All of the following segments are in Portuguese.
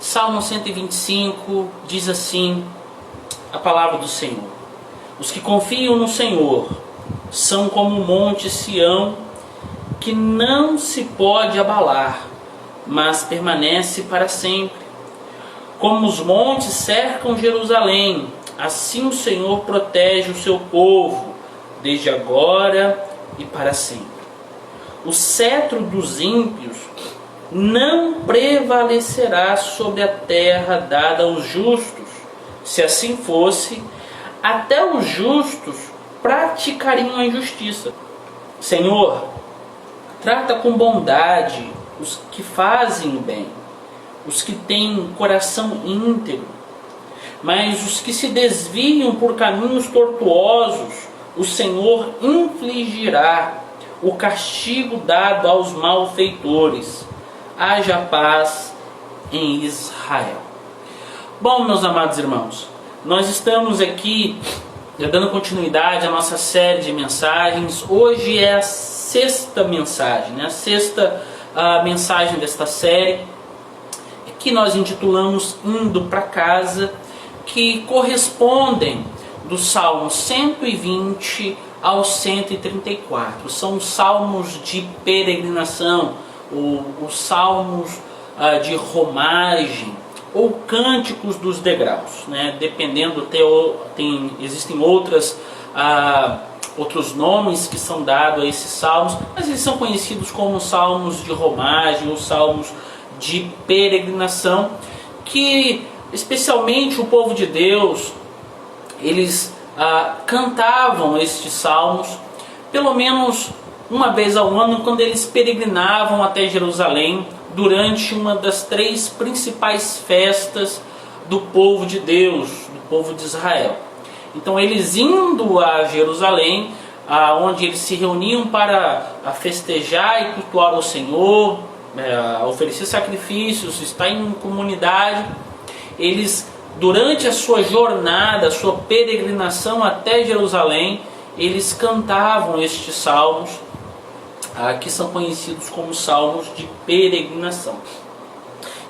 Salmo 125 diz assim a palavra do Senhor: os que confiam no Senhor são como o monte Sião, que não se pode abalar, mas permanece para sempre. Como os montes cercam Jerusalém, assim o Senhor protege o seu povo, desde agora e para sempre. O cetro dos ímpios não prevalecerá sobre a terra dada aos justos. Se assim fosse, até os justos praticariam a injustiça. Senhor, trata com bondade os que fazem o bem, os que têm coração íntegro. Mas os que se desviam por caminhos tortuosos, o Senhor infligirá o castigo dado aos malfeitores. Haja paz em Israel. Bom, meus amados irmãos, nós estamos aqui dando continuidade à nossa série de mensagens. Hoje é a sexta mensagem, a sexta mensagem desta série, que nós intitulamos Indo para Casa, que correspondem do Salmo 120 ao 134. São salmos de peregrinação, os salmos de romagem, ou cânticos dos degraus, né? Dependendo, existem outros nomes que são dados a esses salmos, mas eles são conhecidos como salmos de romagem ou salmos de peregrinação, que especialmente o povo de Deus, eles cantavam estes salmos pelo menos uma vez ao ano, quando eles peregrinavam até Jerusalém durante uma das três principais festas do povo de Deus, do povo de Israel. Então eles indo a Jerusalém, onde eles se reuniam para festejar e cultuar ao Senhor, oferecer sacrifícios, estar em comunidade, eles, durante a sua jornada, a sua peregrinação até Jerusalém, eles cantavam estes salmos, que são conhecidos como salmos de peregrinação.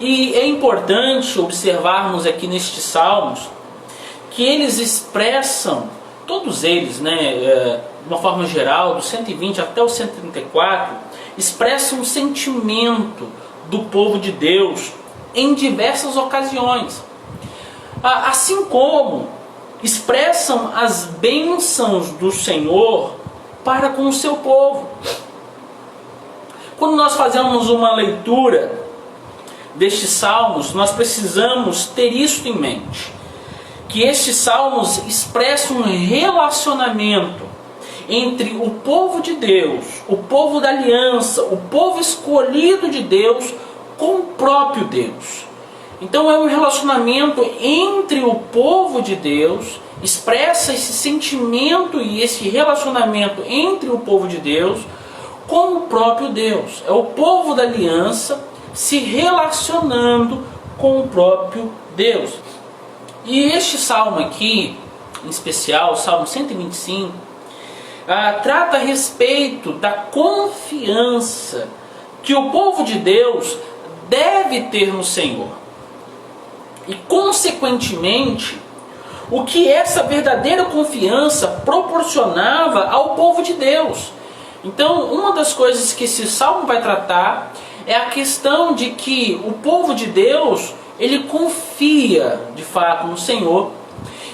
E é importante observarmos aqui nestes salmos que eles expressam, todos eles, de uma forma geral, do 120 até o 134, expressam um sentimento do povo de Deus em diversas ocasiões. Assim como expressam as bênçãos do Senhor para com o seu povo. Quando nós fazemos uma leitura destes salmos, nós precisamos ter isso em mente, que estes salmos expressam um relacionamento entre o povo de Deus, o povo da aliança, o povo escolhido de Deus com o próprio Deus. Então é um relacionamento entre o povo de Deus, expressa esse sentimento e esse relacionamento entre o povo de Deus com o próprio Deus. É o povo da aliança se relacionando com o próprio Deus. E este salmo aqui, em especial, o Salmo 125, trata a respeito da confiança que o povo de Deus deve ter no Senhor. E, consequentemente, o que essa verdadeira confiança proporcionava ao povo de Deus. Então, uma das coisas que esse salmo vai tratar é a questão de que o povo de Deus, ele confia de fato no Senhor,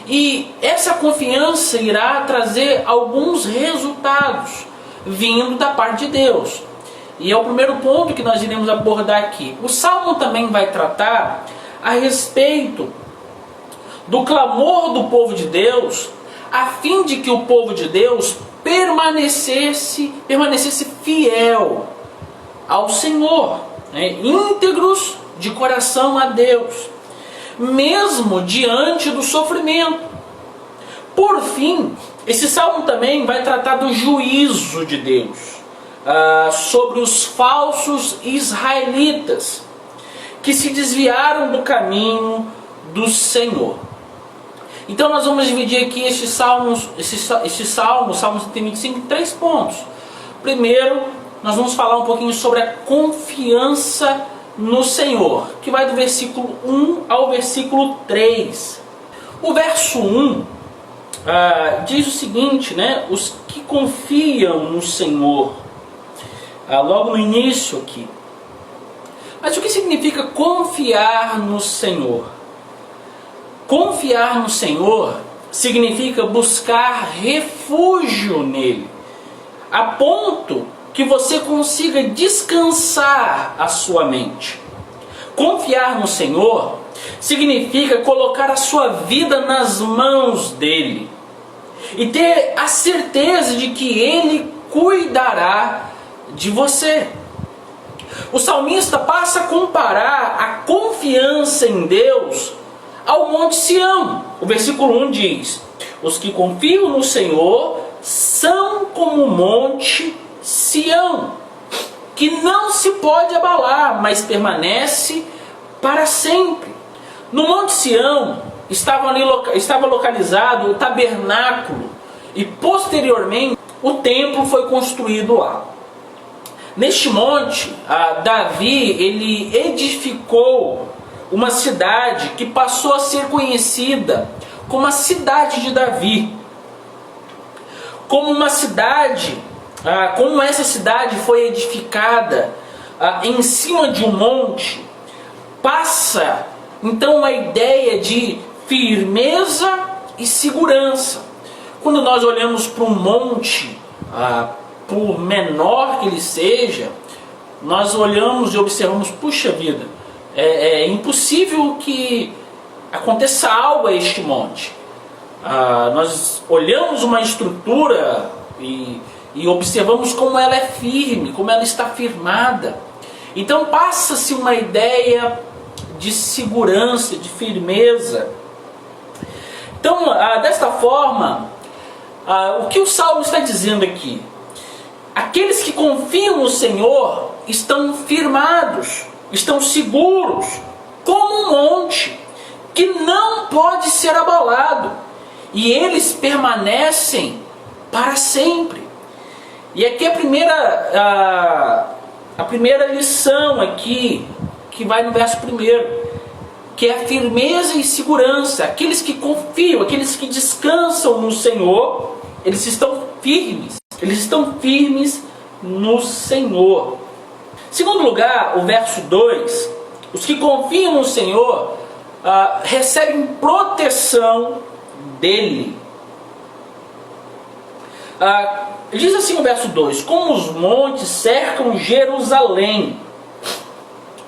e essa confiança irá trazer alguns resultados vindo da parte de Deus. E é o primeiro ponto que nós iremos abordar aqui. O salmo também vai tratar a respeito do clamor do povo de Deus, a fim de que o povo de Deus permanecesse fiel ao Senhor, íntegros de coração a Deus, mesmo diante do sofrimento. Por fim, esse salmo também vai tratar do juízo de Deus sobre os falsos israelitas que se desviaram do caminho do Senhor. Então nós vamos dividir aqui este salmo, Salmo 125, em 3 pontos. Primeiro, nós vamos falar um pouquinho sobre a confiança no Senhor, que vai do versículo 1 ao versículo 3. O verso 1 diz o seguinte, né? Os que confiam no Senhor, logo no início aqui. Mas o que significa confiar no Senhor? Confiar no Senhor significa buscar refúgio nele, a ponto que você consiga descansar a sua mente. Confiar no Senhor significa colocar a sua vida nas mãos dele e ter a certeza de que ele cuidará de você. O salmista passa a comparar a confiança em Deus ao Monte Sião. O versículo 1 diz: os que confiam no Senhor são como o Monte Sião, que não se pode abalar, mas permanece para sempre. No Monte Sião estava localizado o tabernáculo e posteriormente o templo foi construído lá. Neste monte, Davi ele edificou uma cidade que passou a ser conhecida como a cidade de Davi. Como essa cidade foi edificada em cima de um monte, passa então a ideia de firmeza e segurança. Quando nós olhamos para um monte, por menor que ele seja, nós olhamos e observamos, puxa vida, é impossível que aconteça algo a este monte. Nós olhamos uma estrutura e observamos como ela é firme, como ela está firmada. Então passa-se uma ideia de segurança, de firmeza. Então, desta forma, o que o Salmo está dizendo aqui? Aqueles que confiam no Senhor estão firmados, estão seguros, como um monte que não pode ser abalado, e eles permanecem para sempre. E aqui a primeira lição aqui, que vai no verso 1, que é a firmeza e segurança. Aqueles que confiam, aqueles que descansam no Senhor, eles estão firmes. Eles estão firmes no Senhor. Segundo lugar, o verso 2, os que confiam no Senhor recebem proteção dele. Diz assim o verso 2: como os montes cercam Jerusalém,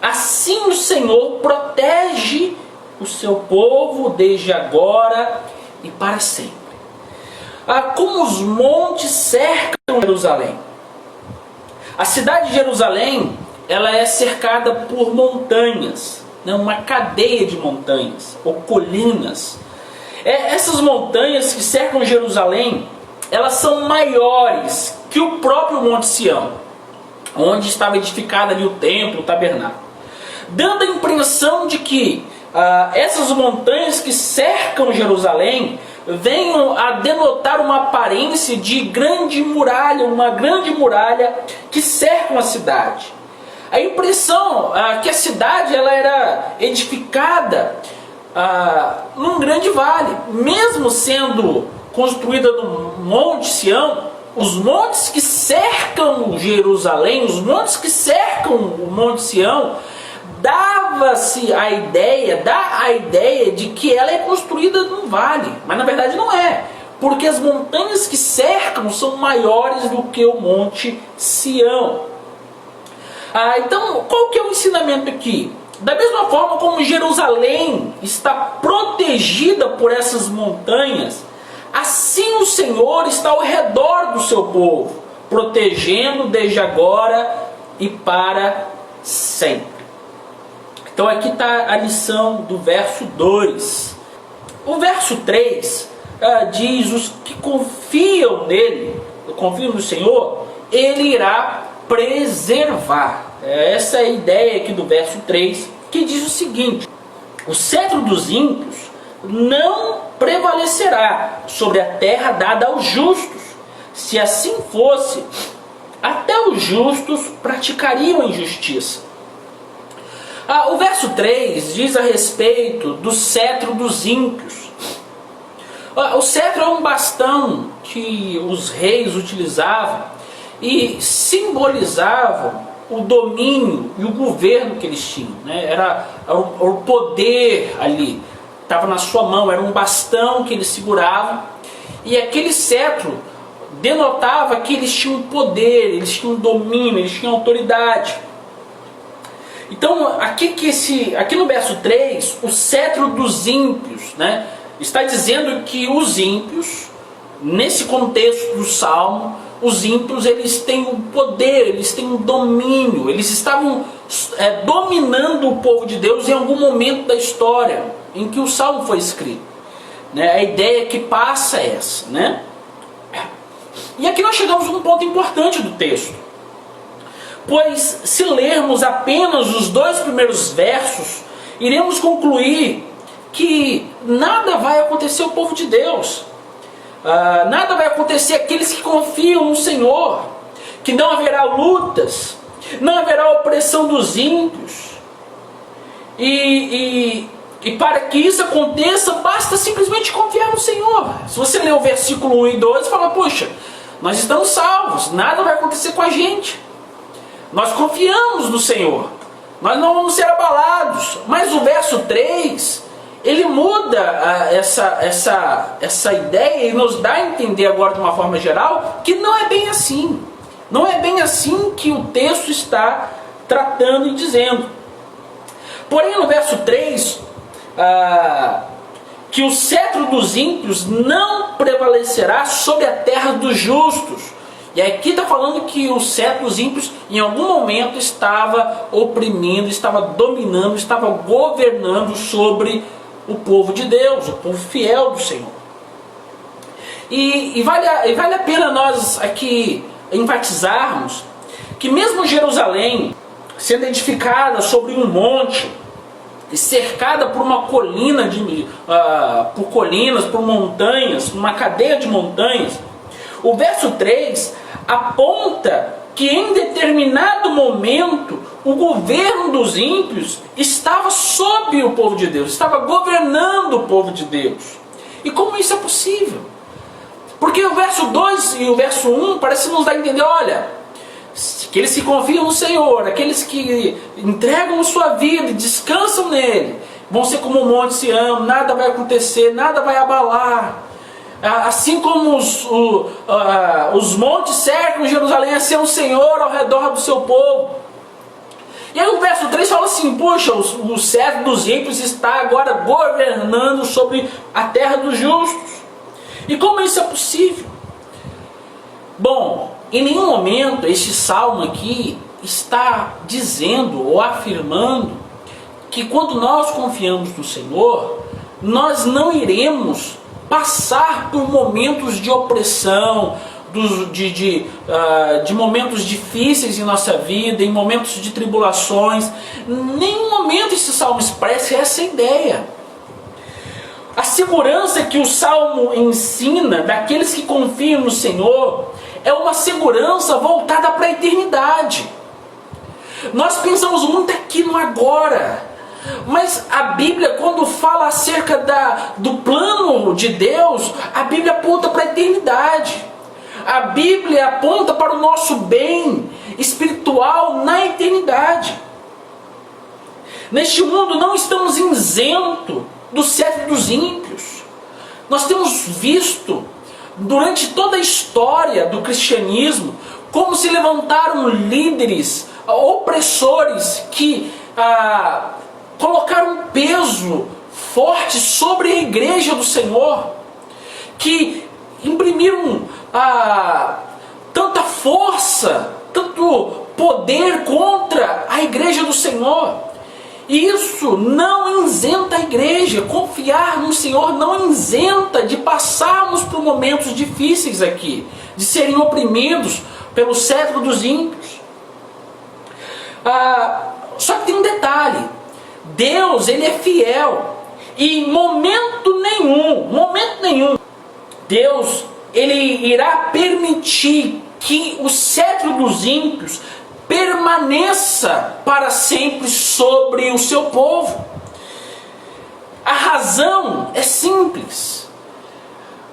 assim o Senhor protege o seu povo desde agora e para sempre. Como os montes cercam Jerusalém. A cidade de Jerusalém, ela é cercada por montanhas, né? Uma cadeia de montanhas ou colinas. Essas montanhas que cercam Jerusalém, elas são maiores que o próprio Monte Sião, onde estava edificado ali o templo, o tabernáculo, dando a impressão de que essas montanhas que cercam Jerusalém venham a denotar uma aparência de grande muralha, uma grande muralha que cerca a cidade. A impressão que a cidade ela era edificada num grande vale, mesmo sendo construída no Monte Sião. Os montes que cercam Jerusalém, os montes que cercam o Monte Sião, dá a ideia de que ela é construída num vale, mas na verdade não é, porque as montanhas que cercam são maiores do que o Monte Sião. Então, qual que é o ensinamento aqui? Da mesma forma como Jerusalém está protegida por essas montanhas, assim o Senhor está ao redor do seu povo, protegendo desde agora e para sempre. Então aqui está a lição do verso 2. O verso 3 diz: os que confiam nele, confiam no Senhor, ele irá preservar. Essa é a ideia aqui do verso 3, que diz o seguinte: o cetro dos ímpios não prevalecerá sobre a terra dada aos justos. Se assim fosse, até os justos praticariam a injustiça. O verso 3 diz a respeito do cetro dos ímpios. O cetro é um bastão que os reis utilizavam e simbolizavam o domínio e o governo que eles tinham, né? Era o poder ali, estava na sua mão, era um bastão que eles seguravam, e aquele cetro denotava que eles tinham poder, eles tinham domínio, eles tinham autoridade. Então, aqui no verso 3, o cetro dos ímpios, né, está dizendo que os ímpios, nesse contexto do Salmo, os ímpios, eles têm um poder, eles têm um domínio, eles estavam dominando o povo de Deus em algum momento da história em que o Salmo foi escrito, né? A ideia que passa é essa, né? E aqui nós chegamos a um ponto importante do texto, pois se lermos apenas os 2 primeiros versos, iremos concluir que nada vai acontecer ao povo de Deus. Nada vai acontecer àqueles que confiam no Senhor, que não haverá lutas, não haverá opressão dos ímpios, e para que isso aconteça, basta simplesmente confiar no Senhor. Se você ler o versículo 1 e 2, fala, poxa, nós estamos salvos, nada vai acontecer com a gente, nós confiamos no Senhor, nós não vamos ser abalados. Mas o verso 3, ele muda essa ideia e nos dá a entender agora de uma forma geral que não é bem assim. Não é bem assim que o texto está tratando e dizendo. Porém, no verso 3, que o cetro dos ímpios não prevalecerá sobre a terra dos justos. E aqui está falando que o cetro dos ímpios em algum momento estava oprimindo, estava dominando, estava governando sobre o povo de Deus, o povo fiel do Senhor. E vale a pena nós aqui enfatizarmos que mesmo Jerusalém, sendo edificada sobre um monte e cercada por uma colina, por colinas, por montanhas, uma cadeia de montanhas, o verso 3 aponta que em determinado momento o governo dos ímpios estava sob o povo de Deus, estava governando o povo de Deus. E como isso é possível? Porque o verso 2 e o verso 1 parece nos dar a entender, olha, aqueles que confiam no Senhor, aqueles que entregam sua vida e descansam nele, vão ser como o monte Sião, nada vai acontecer, nada vai abalar. Assim como os montes cercam Jerusalém, assim é o Senhor ao redor do seu povo. E aí o verso 3 fala assim, poxa, o cetro dos ímpios está agora governando sobre a terra dos justos. E como isso é possível? Bom, em nenhum momento este salmo aqui está dizendo ou afirmando que quando nós confiamos no Senhor, nós não iremos passar por momentos de opressão, de momentos difíceis em nossa vida, em momentos de tribulações. Em nenhum momento esse salmo expressa essa ideia. A segurança que o salmo ensina daqueles que confiam no Senhor é uma segurança voltada para a eternidade. Nós pensamos muito aqui no agora, mas a Bíblia, quando fala acerca do plano de Deus, a Bíblia aponta para a eternidade. A Bíblia aponta para o nosso bem espiritual na eternidade. Neste mundo não estamos isentos do cetro dos ímpios. Nós temos visto durante toda a história do cristianismo como se levantaram líderes opressores que colocaram um peso forte sobre a igreja do Senhor, que imprimiram tanta força, tanto poder contra a igreja do Senhor. E isso não isenta a igreja. Confiar no Senhor não isenta de passarmos por momentos difíceis aqui, de serem oprimidos pelo cetro dos ímpios. Só que tem um detalhe: Deus, Ele é fiel, e em momento nenhum, Deus, Ele irá permitir que o cetro dos ímpios permaneça para sempre sobre o seu povo. A razão é simples.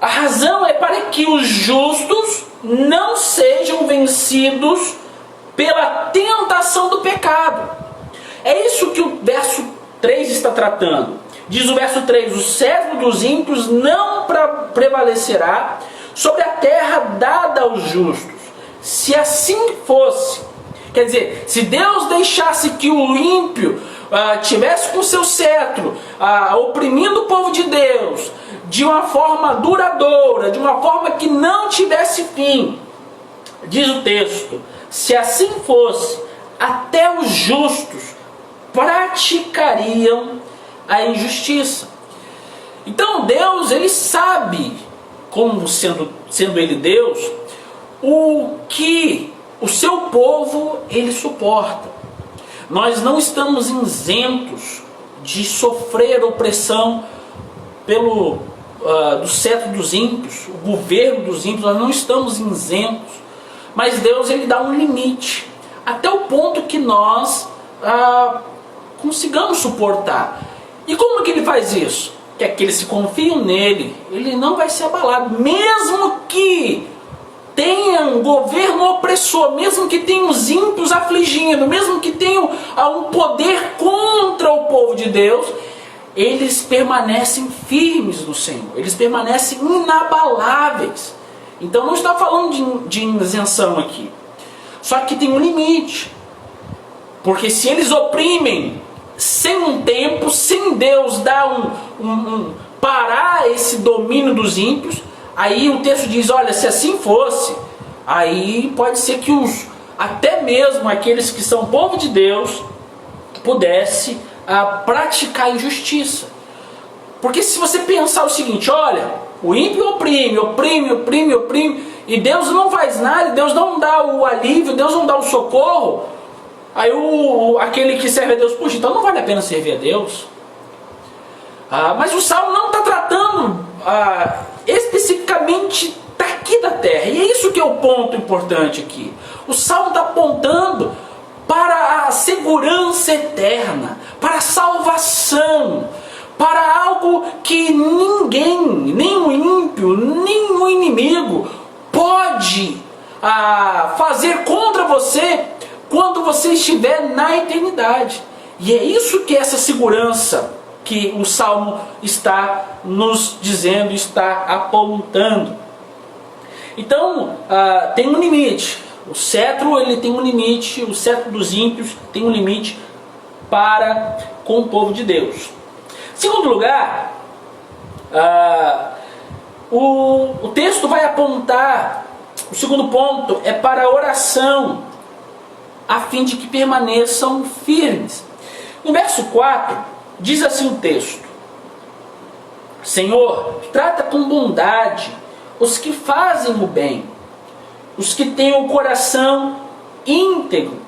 A razão é para que os justos não sejam vencidos pela tentação do pecado. É isso que o verso 3 está tratando. Diz o verso 3: o servo dos ímpios não prevalecerá sobre a terra dada aos justos. Se assim fosse, quer dizer, se Deus deixasse que o ímpio tivesse com seu cetro oprimindo o povo de Deus de uma forma duradoura, de uma forma que não tivesse fim, diz o texto, se assim fosse, até os justos praticariam a injustiça. Então Deus, ele sabe, como sendo ele Deus, o que o seu povo ele suporta. Nós não estamos isentos de sofrer opressão do cetro dos ímpios, o governo dos ímpios. Nós não estamos isentos, mas Deus ele dá um limite, até o ponto que nós consigamos suportar. E como que ele faz isso? Que aqueles que confiam nele, ele não vai ser abalado, mesmo que tenha um governo opressor, mesmo que tenha os ímpios afligindo, mesmo que tenham um poder contra o povo de Deus, eles permanecem firmes no Senhor, eles permanecem inabaláveis. Então não está falando de isenção aqui, só que tem um limite, porque se eles oprimem sem um tempo, sem Deus dar parar esse domínio dos ímpios, aí o texto diz, olha, se assim fosse, aí pode ser que até mesmo aqueles que são povo de Deus pudesse praticar injustiça. Porque se você pensar o seguinte, olha, o ímpio oprime, e Deus não faz nada, Deus não dá o alívio, Deus não dá o socorro, aí aquele que serve a Deus, puxa, então não vale a pena servir a Deus. Mas o Salmo não está tratando especificamente daqui da terra, e é isso que é o ponto importante aqui. O Salmo está apontando para a segurança eterna, para a salvação, para algo que ninguém, nem o ímpio, nem o inimigo pode fazer contra você quando você estiver na eternidade. E é isso que é essa segurança que o Salmo está nos dizendo, está apontando. Então, tem um limite. O cetro ele tem um limite, o cetro dos ímpios tem um limite para com o povo de Deus. Segundo lugar, o texto vai apontar, o segundo ponto é para a oração, a fim de que permaneçam firmes. No verso 4, diz assim o texto: Senhor, trata com bondade os que fazem o bem, os que têm o coração íntegro.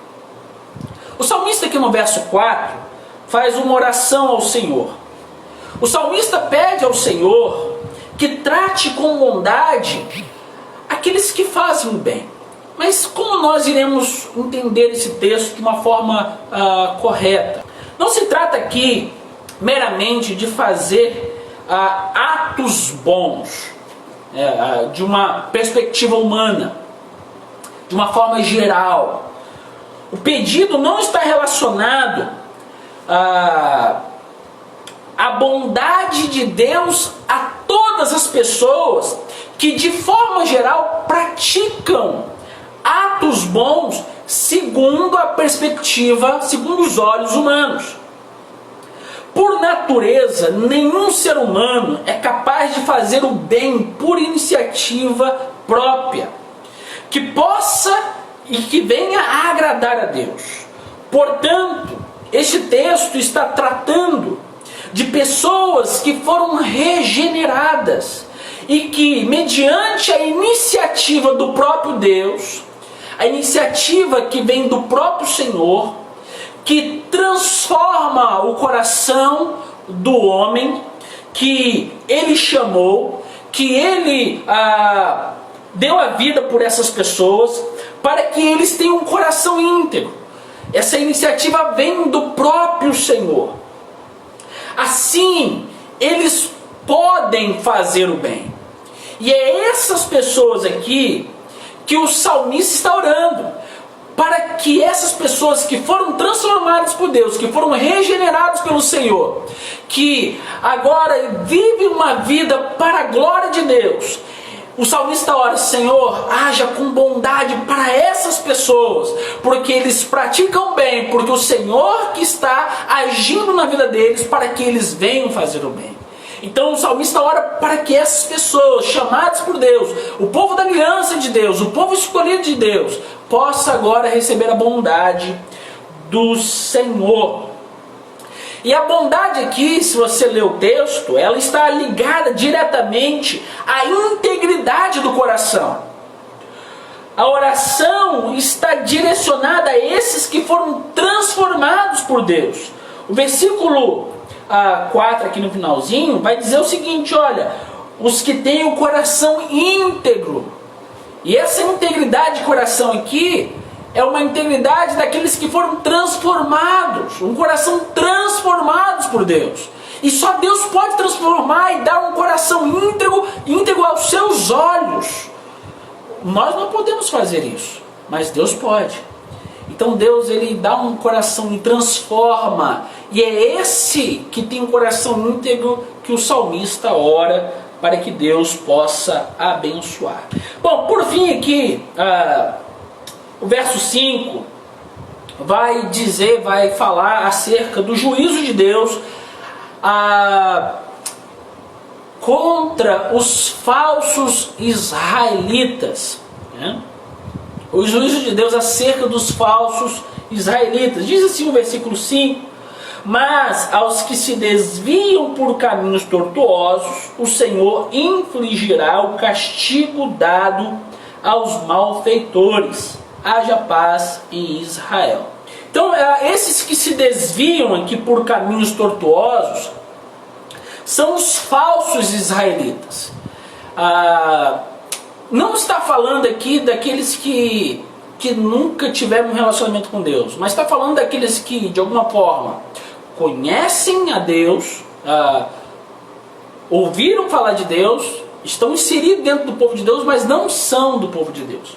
O salmista aqui no verso 4 faz uma oração ao Senhor. O salmista pede ao Senhor que trate com bondade aqueles que fazem o bem. Mas como nós iremos entender esse texto de uma forma correta? Não se trata aqui meramente de fazer atos bons, de uma perspectiva humana, de uma forma geral. O pedido não está relacionado à bondade de Deus a todas as pessoas que de forma geral praticam atos bons segundo a perspectiva, segundo os olhos humanos. Por natureza, nenhum ser humano é capaz de fazer o bem por iniciativa própria, que possa e que venha a agradar a Deus. Portanto, este texto está tratando de pessoas que foram regeneradas e que, mediante a iniciativa do próprio Deus, a iniciativa que vem do próprio Senhor, que transforma o coração do homem, que Ele chamou, que Ele deu a vida por essas pessoas para que eles tenham um coração íntegro. Essa iniciativa vem do próprio Senhor. Assim, eles podem fazer o bem. E é essas pessoas aqui que o salmista está orando, para que essas pessoas que foram transformadas por Deus, que foram regeneradas pelo Senhor, que agora vivem uma vida para a glória de Deus, o salmista ora: Senhor, haja com bondade para essas pessoas, porque eles praticam bem, porque o Senhor que está agindo na vida deles para que eles venham fazer o bem. Então o salmista ora para que essas pessoas chamadas por Deus, o povo da aliança de Deus, o povo escolhido de Deus, possa agora receber a bondade do Senhor. E a bondade aqui, se você ler o texto, ela está ligada diretamente à integridade do coração. A oração está direcionada a esses que foram transformados por Deus. O versículo 4 aqui no finalzinho vai dizer o seguinte: olha, os que têm o coração íntegro. E essa integridade de coração aqui é uma integridade daqueles que foram transformados, um coração transformados por Deus. E só Deus pode transformar e dar um coração íntegro aos seus olhos. Nós não podemos fazer isso, mas Deus pode. Então Deus, ele dá um coração e transforma. E é esse que tem um coração íntegro que o salmista ora para que Deus possa abençoar. Bom, por fim aqui, o verso 5 vai falar acerca do juízo de Deus contra os falsos israelitas, né? O juízo de Deus acerca dos falsos israelitas. Diz assim o versículo 5: mas aos que se desviam por caminhos tortuosos, o Senhor infligirá o castigo dado aos malfeitores. Haja paz em Israel. Então, esses que se desviam aqui por caminhos tortuosos são os falsos israelitas. Não está falando aqui daqueles que nunca tiveram um relacionamento com Deus, mas está falando daqueles que, de alguma forma, conhecem a Deus, ouviram falar de Deus, estão inseridos dentro do povo de Deus, mas não são do povo de Deus.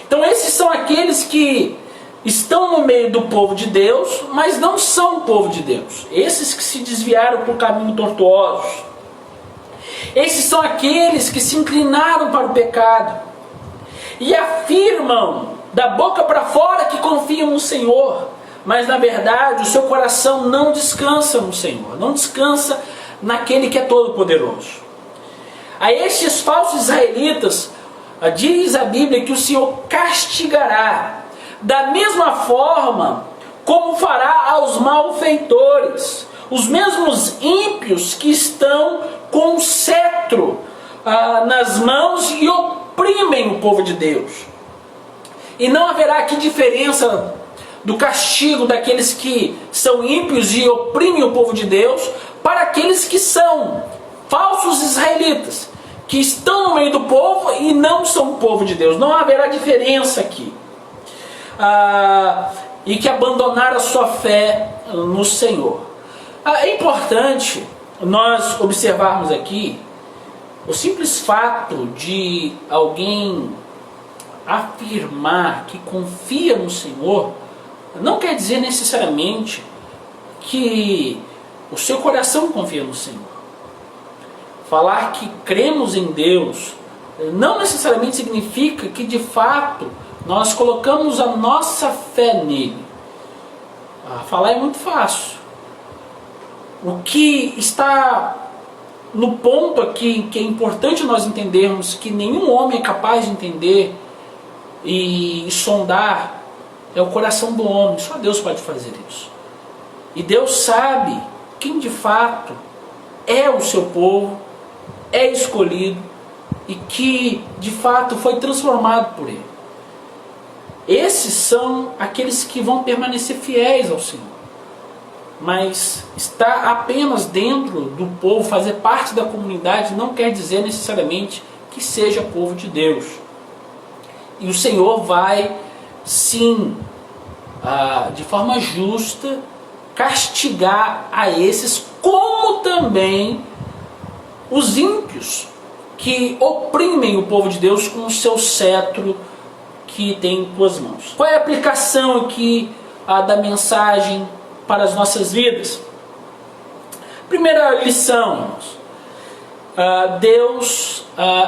Então esses são aqueles que estão no meio do povo de Deus, mas não são o povo de Deus. Esses que se desviaram por caminhos tortuosos. Esses são aqueles que se inclinaram para o pecado e afirmam da boca para fora que confiam no Senhor, mas na verdade o seu coração não descansa no Senhor, não descansa naquele que é todo-poderoso. A estes falsos israelitas, diz a Bíblia que o Senhor castigará da mesma forma como fará aos malfeitores, os mesmos ímpios que estão com o cetro nas mãos e oprimem o povo de Deus. E não haverá aqui diferença do castigo daqueles que são ímpios e oprimem o povo de Deus para aqueles que são falsos israelitas, que estão no meio do povo e não são o povo de Deus. Não haverá diferença aqui. E que abandonaram a sua fé no Senhor. É importante nós observarmos aqui o simples fato de alguém afirmar que confia no Senhor não quer dizer necessariamente que o seu coração confia no Senhor. Falar que cremos em Deus não necessariamente significa que de fato nós colocamos a nossa fé nele. Falar é muito fácil. O que está no ponto aqui, que é importante nós entendermos, que nenhum homem é capaz de entender e sondar, é o coração do homem. Só Deus pode fazer isso. E Deus sabe quem de fato é o seu povo, é escolhido e que de fato foi transformado por Ele. Esses são aqueles que vão permanecer fiéis ao Senhor. Mas estar apenas dentro do povo, fazer parte da comunidade, não quer dizer necessariamente que seja povo de Deus. E o Senhor vai, sim, de forma justa, castigar a esses, como também os ímpios que oprimem o povo de Deus com o seu cetro que tem em tuas mãos. Qual é a aplicação aqui da mensagem para as nossas vidas? Primeira lição, irmãos. Deus,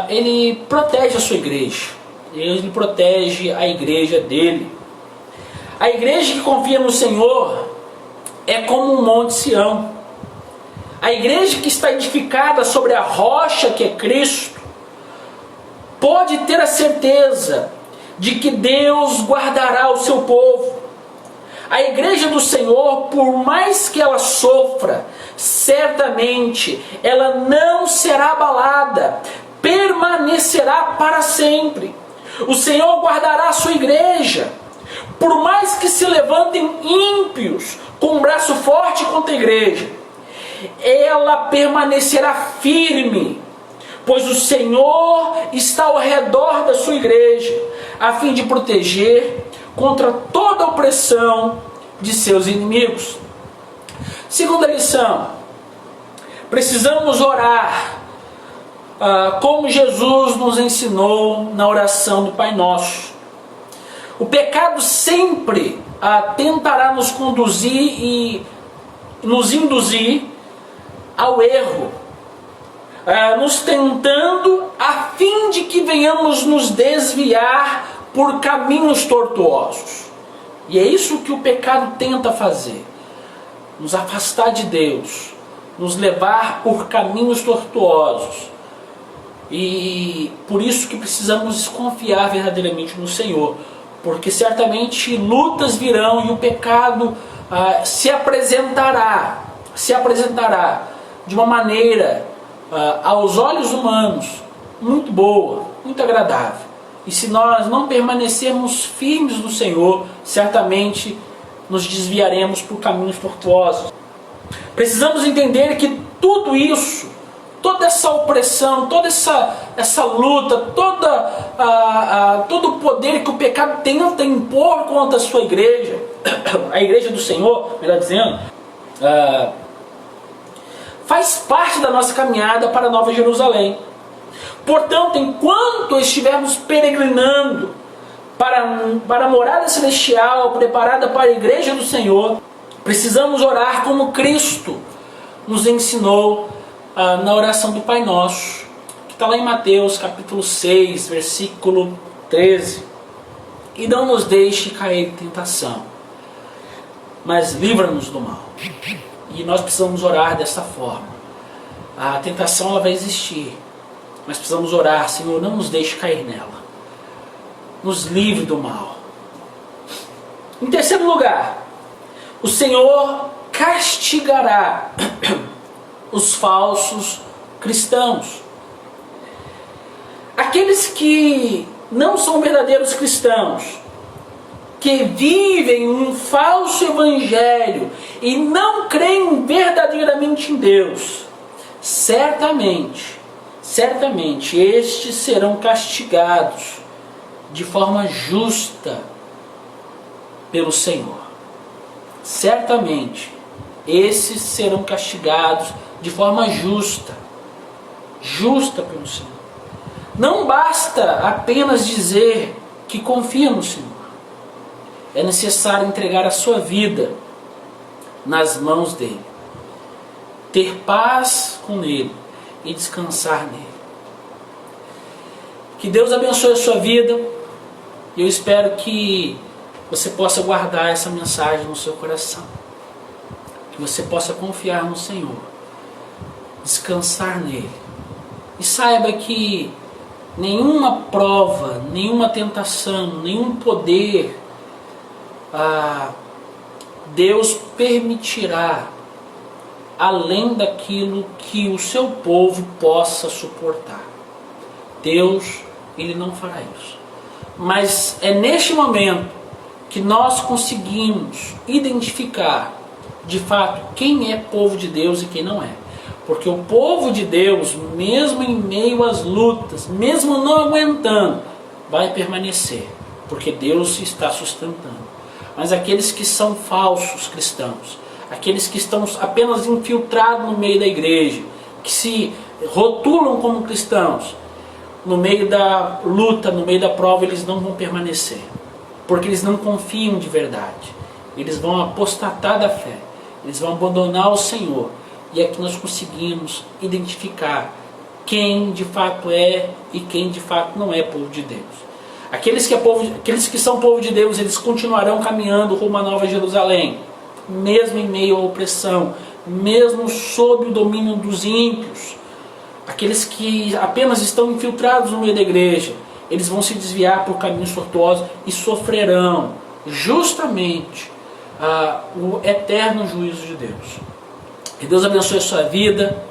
Ele protege a sua igreja. Ele protege a igreja dele. A igreja que confia no Senhor é como um monte Sião. A igreja que está edificada sobre a rocha que é Cristo pode ter a certeza de que Deus guardará o seu povo. A igreja do Senhor, por mais que ela sofra, certamente ela não será abalada, permanecerá para sempre. O Senhor guardará a sua igreja. Por mais que se levantem ímpios com um braço forte contra a igreja, ela permanecerá firme, pois o Senhor está ao redor da sua igreja, a fim de proteger contra toda a opressão de seus inimigos. Segunda lição: precisamos orar como Jesus nos ensinou na oração do Pai Nosso. O pecado sempre tentará nos conduzir e nos induzir ao erro, nos tentando a fim de que venhamos nos desviar por caminhos tortuosos. E é isso que o pecado tenta fazer: nos afastar de Deus, nos levar por caminhos tortuosos. E por isso que precisamos confiar verdadeiramente no Senhor, porque certamente lutas virão e o pecado se apresentará de uma maneira aos olhos humanos muito boa, muito agradável. E se nós não permanecermos firmes no Senhor, certamente nos desviaremos por caminhos tortuosos. Precisamos entender que tudo isso, toda essa opressão, toda essa luta, todo o poder que o pecado tenta impor contra a sua igreja, a igreja do Senhor, melhor dizendo, faz parte da nossa caminhada para a Nova Jerusalém. Portanto, enquanto estivermos peregrinando para a morada celestial preparada para a igreja do Senhor, precisamos orar como Cristo nos ensinou na oração do Pai Nosso, que está lá em Mateus capítulo 6, versículo 13. E não nos deixe cair em tentação, mas livra-nos do mal. E nós precisamos orar dessa forma. A tentação ela vai existir, mas precisamos orar: Senhor, não nos deixe cair nela, nos livre do mal. Em terceiro lugar, o Senhor castigará os falsos cristãos. Aqueles que não são verdadeiros cristãos, que vivem um falso evangelho e não creem verdadeiramente em Deus, certamente estes serão castigados de forma justa pelo Senhor. Certamente esses serão castigados de forma justa pelo Senhor. Não basta apenas dizer que confia no Senhor. É necessário entregar a sua vida nas mãos dele, ter paz com ele e descansar nele. Que Deus abençoe a sua vida. E eu espero que você possa guardar essa mensagem no seu coração, que você possa confiar no Senhor, descansar nele, e saiba que nenhuma prova, nenhuma tentação, nenhum poder Deus permitirá além daquilo que o seu povo possa suportar. Deus, ele não fará isso. Mas é neste momento que nós conseguimos identificar de fato quem é povo de Deus e quem não é. Porque o povo de Deus, mesmo em meio às lutas, mesmo não aguentando, vai permanecer, porque Deus está sustentando. Mas aqueles que são falsos cristãos, aqueles que estão apenas infiltrados no meio da igreja, que se rotulam como cristãos, no meio da luta, no meio da prova, eles não vão permanecer, porque eles não confiam de verdade. Eles vão apostatar da fé, eles vão abandonar o Senhor. E aqui nós conseguimos identificar quem de fato é e quem de fato não é povo de Deus. Aqueles que são povo de Deus, eles continuarão caminhando rumo à Nova Jerusalém, mesmo em meio à opressão, mesmo sob o domínio dos ímpios. Aqueles que apenas estão infiltrados no meio da igreja, eles vão se desviar por caminhos tortuosos e sofrerão justamente o eterno juízo de Deus. Que Deus abençoe a sua vida.